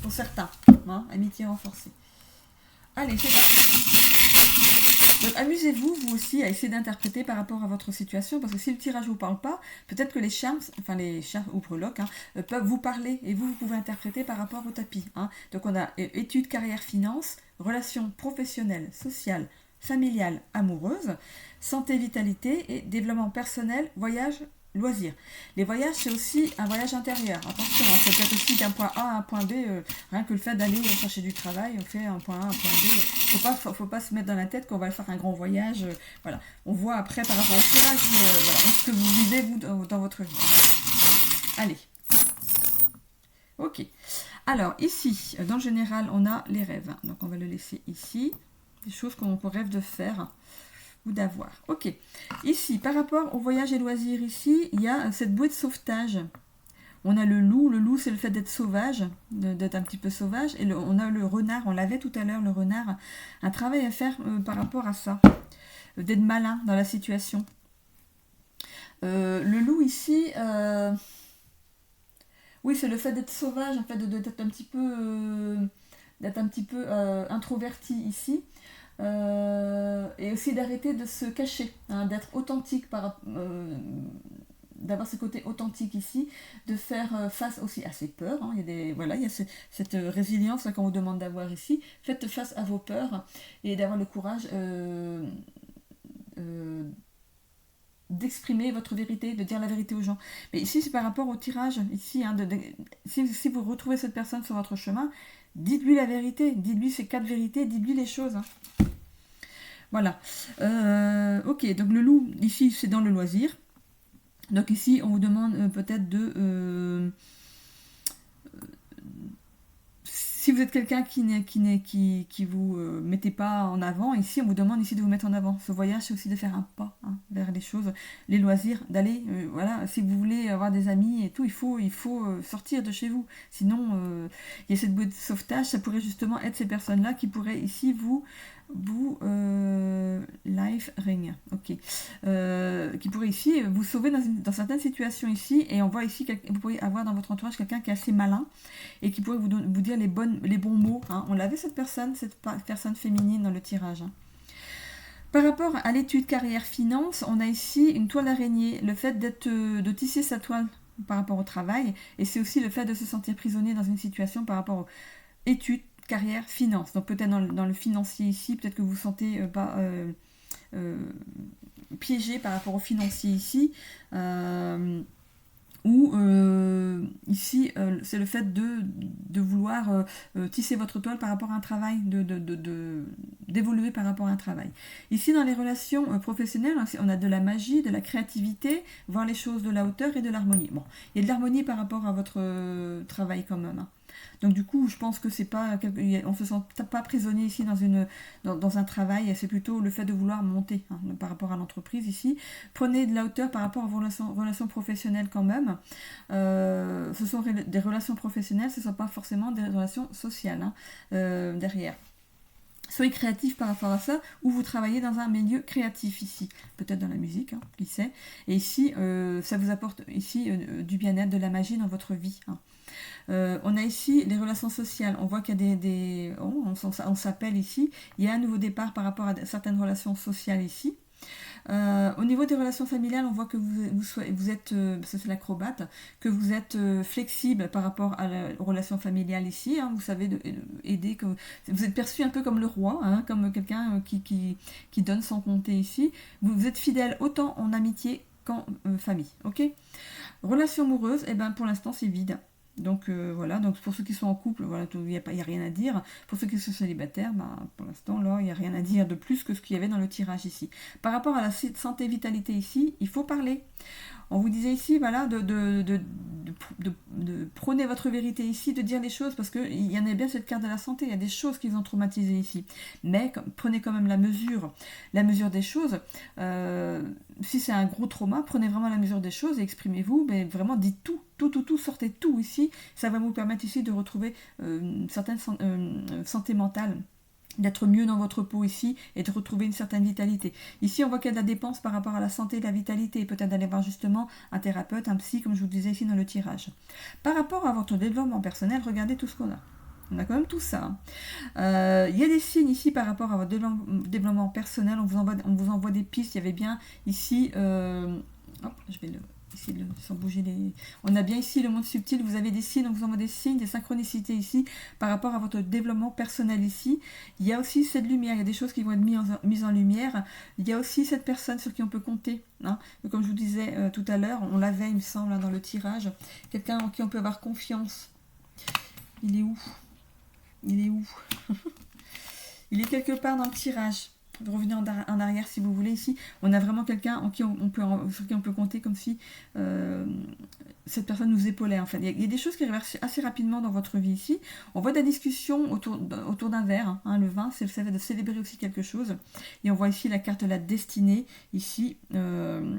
Pour certains. Hein, amitié renforcée. Allez, c'est parti. Donc amusez-vous, vous aussi, à essayer d'interpréter par rapport à votre situation, parce que si le tirage ne vous parle pas, peut-être que les charmes ou breloques, peuvent vous parler, et vous pouvez interpréter par rapport au tapis. Hein. Donc on a études, carrière, finance, relations professionnelles, sociales, familiales, amoureuses, santé, vitalité, et développement personnel, voyage, loisirs. Les voyages, c'est aussi un voyage intérieur. Attention, hein, c'est peut-être aussi d'un point A à un point B. Rien que le fait d'aller chercher du travail, on fait un point A, un point B. Faut pas se mettre dans la tête qu'on va faire un grand voyage. Voilà. On voit après par rapport au tirage, voilà, ce que vous vivez vous dans votre vie. Allez. Ok. Alors ici, dans le général, on a les rêves. Donc on va le laisser ici. Des choses qu'on rêve de faire ou d'avoir. Ok. Ici, par rapport au voyage et loisirs, ici, il y a cette bouée de sauvetage. On a le loup. Le loup, c'est le fait d'être sauvage, d'être un petit peu sauvage. Et on a le renard. On l'avait tout à l'heure, le renard. Un travail à faire par rapport à ça. D'être malin dans la situation. Le loup ici... oui, c'est le fait d'être sauvage, en fait, d'être un petit peu introverti ici. Et aussi d'arrêter de se cacher, hein, d'être authentique, d'avoir ce côté authentique ici, de faire face aussi à ses peurs. Hein. Il y a cette résilience qu'on vous demande d'avoir ici. Faites face à vos peurs et d'avoir le courage d'exprimer votre vérité, de dire la vérité aux gens. Mais ici, c'est par rapport au tirage. Ici, hein, si vous retrouvez cette personne sur votre chemin, dites-lui la vérité, dites-lui ces 4 vérités, dites-lui les choses. Hein. Voilà. Ok, donc le loup, ici, c'est dans le loisir. Donc ici, on vous demande peut-être de... si vous êtes quelqu'un qui vous mettez pas en avant, ici on vous demande ici de vous mettre en avant. Ce voyage, c'est aussi de faire un pas vers les choses, les loisirs, d'aller, voilà, si vous voulez avoir des amis et tout, il faut sortir de chez vous. Sinon, il y a cette bouée de sauvetage, ça pourrait justement être ces personnes-là qui pourraient ici vous life ring, ok, qui pourrait ici vous sauver dans certaines situations ici, et on voit ici vous pourriez avoir dans votre entourage quelqu'un qui est assez malin et qui pourrait vous dire les bons mots. Hein. On l'avait cette personne féminine dans le tirage. Hein. Par rapport à l'étude carrière finance, on a ici une toile d'araignée, le fait de tisser sa toile par rapport au travail, et c'est aussi le fait de se sentir prisonnier dans une situation par rapport aux études carrière, finance. Donc peut-être dans le financier ici, peut-être que vous vous sentez piégé par rapport au financier ici. Ou ici, c'est le fait de vouloir tisser votre toile par rapport à un travail, d'évoluer par rapport à un travail. Ici, dans les relations professionnelles, on a de la magie, de la créativité, voir les choses de la hauteur et de l'harmonie. Bon, il y a de l'harmonie par rapport à votre travail quand même. Hein. Donc du coup, je pense que c'est pas, on se sent pas prisonnier ici dans un travail, c'est plutôt le fait de vouloir monter hein, par rapport à l'entreprise ici. Prenez de la hauteur par rapport à vos relations professionnelles quand même. Ce sont des relations professionnelles, ce ne sont pas forcément des relations sociales hein, derrière. Soyez créatif par rapport à ça, ou vous travaillez dans un milieu créatif ici, peut-être dans la musique, hein, qui sait. Et ici, ça vous apporte ici du bien-être, de la magie dans votre vie. Hein. On a ici les relations sociales. On voit qu'il y a on s'appelle ici. Il y a un nouveau départ par rapport à certaines relations sociales ici. Au niveau des relations familiales, on voit que vous êtes, ça c'est l'acrobate, que vous êtes flexible par rapport aux relations familiales ici. Hein, vous savez aider, que vous êtes perçu un peu comme le roi, hein, comme quelqu'un qui donne sans compter ici. Vous êtes fidèle autant en amitié qu'en famille. Ok. Relation amoureuse, eh ben pour l'instant c'est vide. Donc voilà, donc pour ceux qui sont en couple, voilà, il n'y a rien à dire. Pour ceux qui sont célibataires, pour l'instant, là, il n'y a rien à dire de plus que ce qu'il y avait dans le tirage ici. Par rapport à la santé vitalité ici, il faut parler. On vous disait ici, voilà, de prôner votre vérité ici, de dire les choses, parce qu'il y en a bien cette carte de la santé, il y a des choses qui vous ont traumatisé ici. Mais prenez quand même la mesure des choses. Si c'est un gros trauma, prenez vraiment la mesure des choses et exprimez-vous, mais vraiment dites tout, sortez tout ici. Ça va vous permettre ici de retrouver une certaine santé mentale, d'être mieux dans votre peau ici et de retrouver une certaine vitalité. Ici, on voit qu'il y a de la dépense par rapport à la santé et la vitalité, peut-être d'aller voir justement un thérapeute, un psy, comme je vous disais ici dans le tirage. Par rapport à votre développement personnel, regardez tout ce qu'on a. On a quand même tout ça. Il y a des signes ici par rapport à votre développement personnel, on vous envoie des pistes. Il y avait bien ici, je vais Ici, sans bouger les... On a bien ici le monde subtil, vous avez des signes, on vous envoie des signes, des synchronicités ici, par rapport à votre développement personnel ici. Il y a aussi cette lumière, il y a des choses qui vont être mises en lumière. Il y a aussi cette personne sur qui on peut compter. Hein. Comme je vous disais tout à l'heure, on l'avait, il me semble, hein, dans le tirage. Quelqu'un en qui on peut avoir confiance. Il est où? Il est où? Il est quelque part dans le tirage. Revenez en arrière si vous voulez ici. On a vraiment quelqu'un sur qui on peut compter comme si cette personne nous épaulait. En fait. Il y a des choses qui arrivent assez rapidement dans votre vie ici. On voit des discussions autour d'un verre. Hein, le vin, c'est le fait de célébrer aussi quelque chose. Et on voit ici la carte de la destinée. Ici, je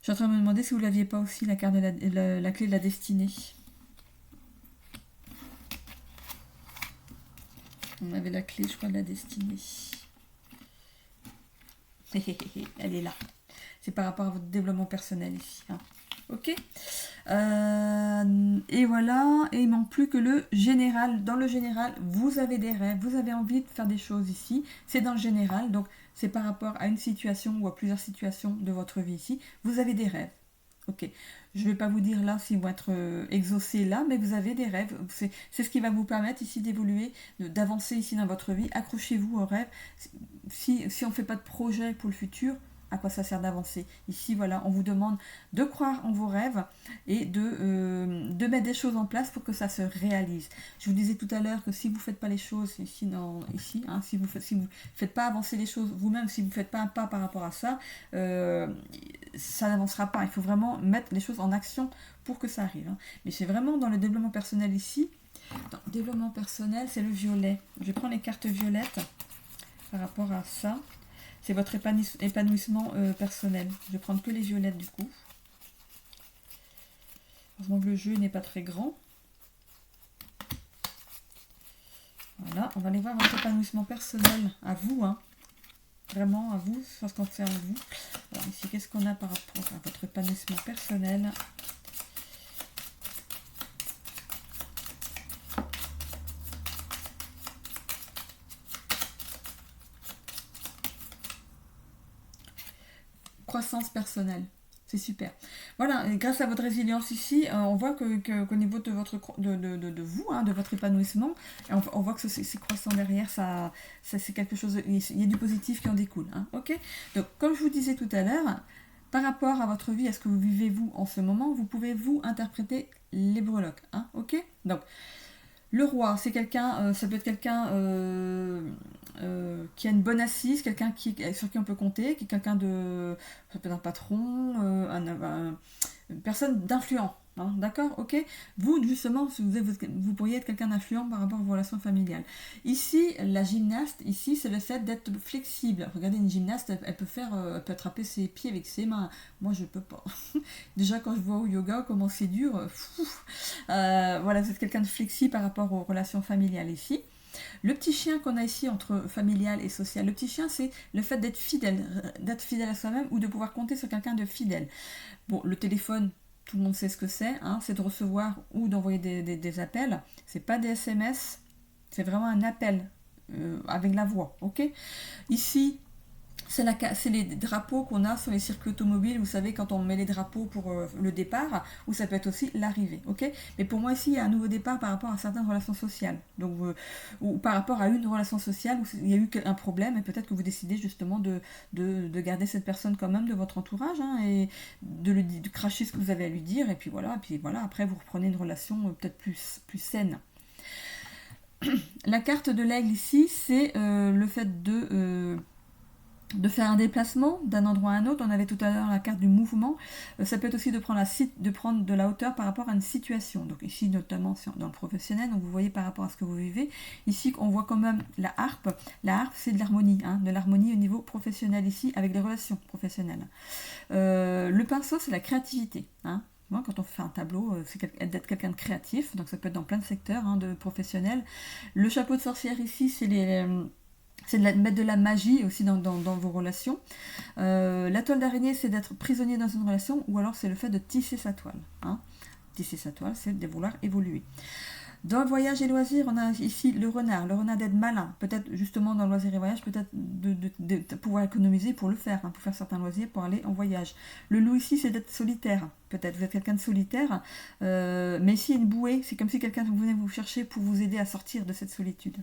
suis en train de me demander si vous ne l'aviez pas aussi, la carte de la clé de la destinée. On avait la clé, je crois, de la destinée. Elle est là. C'est par rapport à votre développement personnel ici. Hein. Ok. Et voilà. Et il ne manque plus que le général. Dans le général, vous avez des rêves. Vous avez envie de faire des choses ici. C'est dans le général. Donc, c'est par rapport à une situation ou à plusieurs situations de votre vie ici. Vous avez des rêves. Ok. Je ne vais pas vous dire là s'ils vont être exaucés là, mais vous avez des rêves. C'est ce qui va vous permettre ici d'évoluer, d'avancer ici dans votre vie. Accrochez-vous aux rêves. Si on ne fait pas de projet pour le futur, à quoi ça sert d'avancer? Ici, voilà, on vous demande de croire en vos rêves et de mettre des choses en place pour que ça se réalise. Je vous disais tout à l'heure que si vous ne faites pas les choses ici, hein, si vous ne faites pas avancer les choses vous-même, si vous ne faites pas un pas par rapport à ça, ça n'avancera pas. Il faut vraiment mettre les choses en action pour que ça arrive. Hein. Mais c'est vraiment dans le développement personnel ici. Dans le développement personnel, c'est le violet. Je prends les cartes violettes par rapport à ça. C'est votre épanouissement personnel. Je vais prendre que les violettes du coup. Heureusement que le jeu n'est pas très grand. Voilà, on va aller voir votre épanouissement personnel à vous. Hein. Vraiment à vous, c'est ce qu'on fait à vous. Alors ici, qu'est-ce qu'on a par rapport à votre épanouissement personnel? Croissance personnelle. C'est super. Voilà, et grâce à votre résilience ici, on voit qu'au niveau de vous, hein, de votre épanouissement, on voit que c'est croissant derrière, ça c'est quelque chose, il y a du positif qui en découle. Hein, ok. Donc, comme je vous disais tout à l'heure, par rapport à votre vie, à ce que vous vivez vous en ce moment, vous pouvez vous interpréter les breloques. Hein, ok. Donc, le roi, c'est quelqu'un, ça peut être quelqu'un qui a une bonne assise, quelqu'un sur qui on peut compter, qui est quelqu'un de, ça peut être un patron, une personne d'influent. Hein, d'accord, ok. Vous, justement, vous pourriez être quelqu'un d'influent par rapport à vos relations familiales. Ici, la gymnaste, ici, c'est le fait d'être flexible. Regardez, une gymnaste, elle peut attraper ses pieds avec ses mains. Moi, je peux pas. Déjà, quand je vois au yoga comment c'est dur, voilà, vous êtes quelqu'un de flexible par rapport aux relations familiales ici. Le petit chien qu'on a ici entre familial et social, le petit chien, c'est le fait d'être fidèle à soi-même ou de pouvoir compter sur quelqu'un de fidèle. Bon, le téléphone, tout le monde sait ce que c'est, hein, c'est de recevoir ou d'envoyer des appels. C'est pas des SMS, c'est vraiment un appel avec la voix, ok. Ici, c'est les drapeaux qu'on a sur les circuits automobiles, vous savez, quand on met les drapeaux pour le départ, ou ça peut être aussi l'arrivée, ok. Mais pour moi ici, il y a un nouveau départ par rapport à certaines relations sociales, donc, ou par rapport à une relation sociale où il y a eu un problème, et peut-être que vous décidez justement de garder cette personne quand même de votre entourage, hein, et de cracher ce que vous avez à lui dire, et puis voilà, après vous reprenez une relation peut-être plus saine. La carte de l'aigle ici, c'est le fait de faire un déplacement d'un endroit à un autre. On avait tout à l'heure la carte du mouvement. Ça peut être aussi de prendre de la hauteur par rapport à une situation. Donc ici, notamment dans le professionnel, donc vous voyez par rapport à ce que vous vivez. Ici, on voit quand même la harpe. La harpe, c'est de l'harmonie, hein, de l'harmonie au niveau professionnel ici, avec les relations professionnelles. Le pinceau, c'est la créativité, hein. Moi, quand on fait un tableau, c'est d'être quelqu'un de créatif, donc ça peut être dans plein de secteurs, hein, de professionnels. Le chapeau de sorcière ici, c'est de mettre de la magie aussi dans vos relations. La toile d'araignée, c'est d'être prisonnier dans une relation, ou alors c'est le fait de tisser sa toile. Hein. Tisser sa toile, c'est de vouloir évoluer. Dans le voyage et loisirs, on a ici le renard d'être malin, peut-être justement dans le loisir et voyage, peut-être de pouvoir économiser pour le faire, hein, pour faire certains loisirs, pour aller en voyage. Le loup ici, c'est d'être solitaire, peut-être vous êtes quelqu'un de solitaire, mais ici une bouée, c'est comme si quelqu'un venait vous chercher pour vous aider à sortir de cette solitude.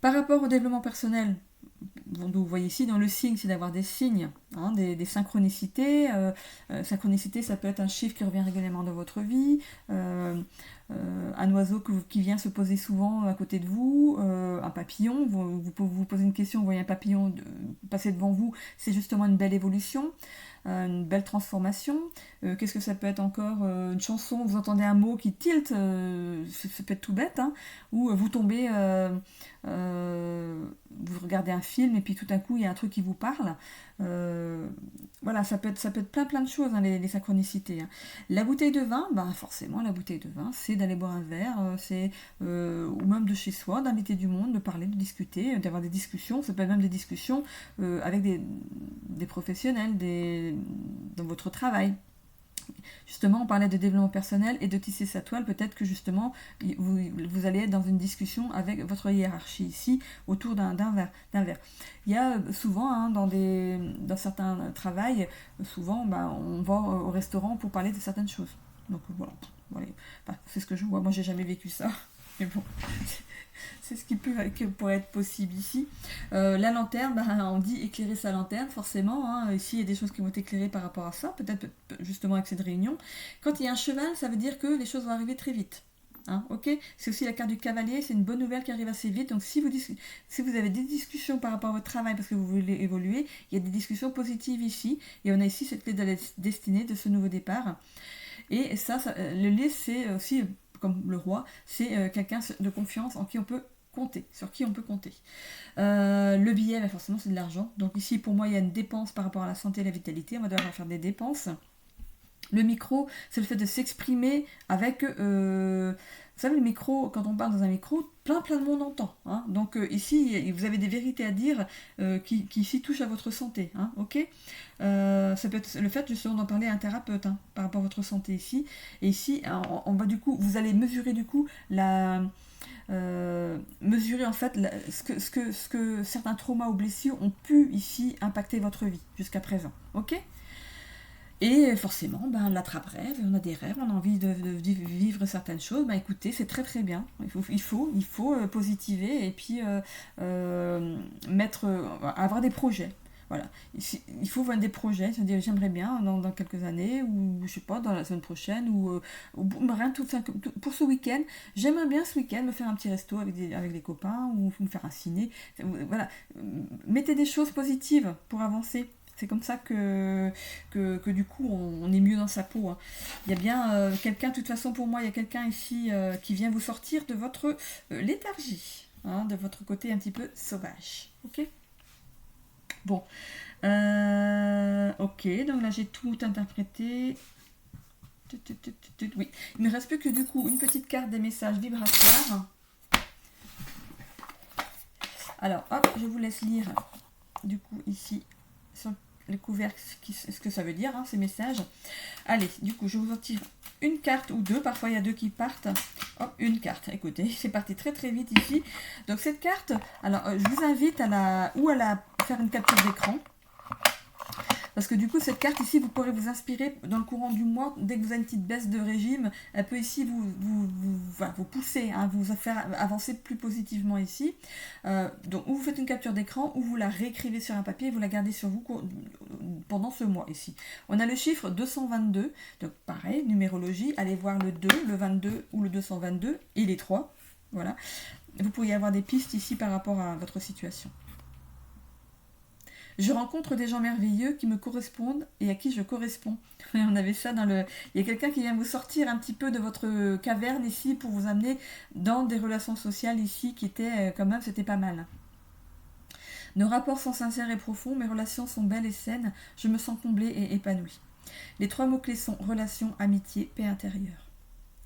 Par rapport au développement personnel, vous voyez ici dans le signe, c'est d'avoir des signes, hein, des synchronicités. Synchronicité, ça peut être un chiffre qui revient régulièrement dans votre vie, un oiseau qui vient se poser souvent à côté de vous, un papillon, vous posez une question, vous voyez un papillon passer devant vous, c'est justement une belle évolution. Une belle transformation. Qu'est-ce que ça peut être encore, une chanson, vous entendez un mot qui tilte, ça peut être tout bête, hein, ou vous tombez, vous regardez un film et puis tout d'un coup il y a un truc qui vous parle. Voilà, ça peut être plein de choses, hein, les synchronicités. Hein. La bouteille de vin, forcément la bouteille de vin, c'est d'aller boire un verre, ou même de chez soi, d'inviter du monde, de parler, de discuter, d'avoir des discussions, ça peut être même des discussions avec des professionnels, dans votre travail. Justement, on parlait de développement personnel et de tisser sa toile. Peut-être que justement, vous allez être dans une discussion avec votre hiérarchie ici, autour d'un verre. Il y a souvent, hein, dans certains travails, souvent, on va au restaurant pour parler de certaines choses. Donc voilà, c'est ce que je vois. Moi, j'ai jamais vécu ça. Mais bon, c'est ce qui pourrait être possible ici. La lanterne, on dit éclairer sa lanterne, forcément. Hein. Ici, il y a des choses qui vont être éclairées par rapport à ça, peut-être justement avec cette réunion. Quand il y a un cheval, ça veut dire que les choses vont arriver très vite. Hein, ok, c'est aussi la carte du cavalier, c'est une bonne nouvelle qui arrive assez vite. Donc si vous avez des discussions par rapport à votre travail parce que vous voulez évoluer, il y a des discussions positives ici. Et on a ici cette clé de la destinée, de ce nouveau départ. Et ça le lys, c'est aussi, comme le roi, c'est quelqu'un de confiance en qui on peut compter, sur qui on peut compter. Le billet, forcément, c'est de l'argent. Donc ici, pour moi, il y a une dépense par rapport à la santé et la vitalité. On va devoir faire des dépenses. Le micro, c'est le fait de s'exprimer avec... vous savez, le micro, quand on parle dans un micro, plein de monde entend. Hein. Donc ici, vous avez des vérités à dire qui ici touchent à votre santé. Hein, ok, ça peut être le fait justement d'en parler à un thérapeute, hein, par rapport à votre santé ici. Et ici, on va du coup, vous allez mesurer du coup mesurer en fait ce que certains traumas ou blessures ont pu ici impacter votre vie jusqu'à présent. Ok. Et forcément, l'attrape-rêve, on a des rêves, on a envie de vivre certaines choses, écoutez, c'est très très bien. Il faut positiver et puis avoir des projets. Voilà. Il faut voir des projets, se dire j'aimerais bien dans quelques années, ou je sais pas, dans la semaine prochaine, ou rien tout ça. Pour ce week-end, j'aimerais bien ce week-end me faire un petit resto avec des copains, ou me faire un ciné. Voilà. Mettez des choses positives pour avancer. C'est comme ça que du coup on est mieux dans sa peau. Hein. Il y a bien quelqu'un, de toute façon pour moi, il y a quelqu'un ici qui vient vous sortir de votre léthargie, hein, de votre côté un petit peu sauvage. Ok. Bon. Ok, donc là j'ai tout interprété. Oui. Il ne me reste plus que du coup une petite carte des messages vibratoires. Alors hop, je vous laisse lire du coup ici sur le couvercle ce que ça veut dire, hein, ces messages. Allez, du coup, je vous en tire une carte ou deux. Parfois, il y a deux qui partent. Hop, une carte. Écoutez, c'est parti très très vite ici. Donc, cette carte, alors, je vous invite à faire une capture d'écran. Parce que du coup, cette carte ici, vous pourrez vous inspirer dans le courant du mois. Dès que vous avez une petite baisse de régime, elle peut ici vous pousser, hein, vous faire avancer plus positivement ici. Donc, ou vous faites une capture d'écran, ou vous la réécrivez sur un papier et vous la gardez sur vous pendant ce mois ici. On a le chiffre 222. Donc, pareil, numérologie. Allez voir le 2, le 22 ou le 222 et les 3. Voilà. Vous pourriez avoir des pistes ici par rapport à votre situation. Je rencontre des gens merveilleux qui me correspondent et à qui je corresponds. On avait ça il y a quelqu'un qui vient vous sortir un petit peu de votre caverne ici pour vous amener dans des relations sociales ici qui étaient quand même, c'était pas mal. Nos rapports sont sincères et profonds, mes relations sont belles et saines, je me sens comblée et épanouie. Les 3 mots-clés sont relation, amitié, paix intérieure.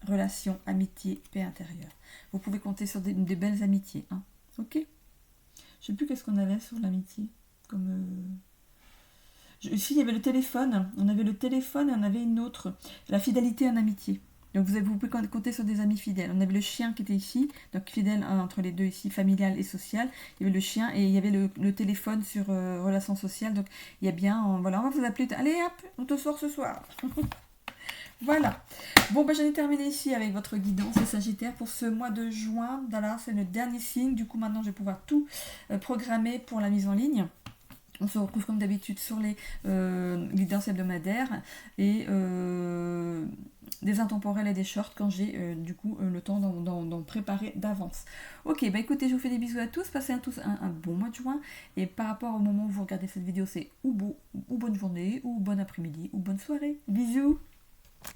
Relation, amitié, paix intérieure. Vous pouvez compter sur des belles amitiés. Hein. Ok. Je sais plus qu'est-ce qu'on avait sur l'amitié. Ici, il y avait le téléphone. On avait le téléphone et on avait une autre. La fidélité en amitié. Donc vous pouvez compter sur des amis fidèles. On avait le chien qui était ici, donc fidèle entre les deux ici, familial et social. Il y avait le chien et il y avait le téléphone sur relations sociales. Donc il y a bien, voilà, on va vous appeler. Allez hop, on te sort ce soir. Voilà. Bon, j'en ai terminé ici avec votre guidance les Sagittaires pour ce mois de juin. Voilà, c'est le dernier signe. Du coup, maintenant, je vais pouvoir tout programmer pour la mise en ligne. On se retrouve comme d'habitude sur les guidances hebdomadaires et des intemporels et des shorts quand j'ai du coup le temps d'en préparer d'avance. Ok, écoutez, je vous fais des bisous à tous, passez tous un bon mois de juin et par rapport au moment où vous regardez cette vidéo, c'est ou bonne journée, ou bon après-midi, ou bonne soirée. Bisous!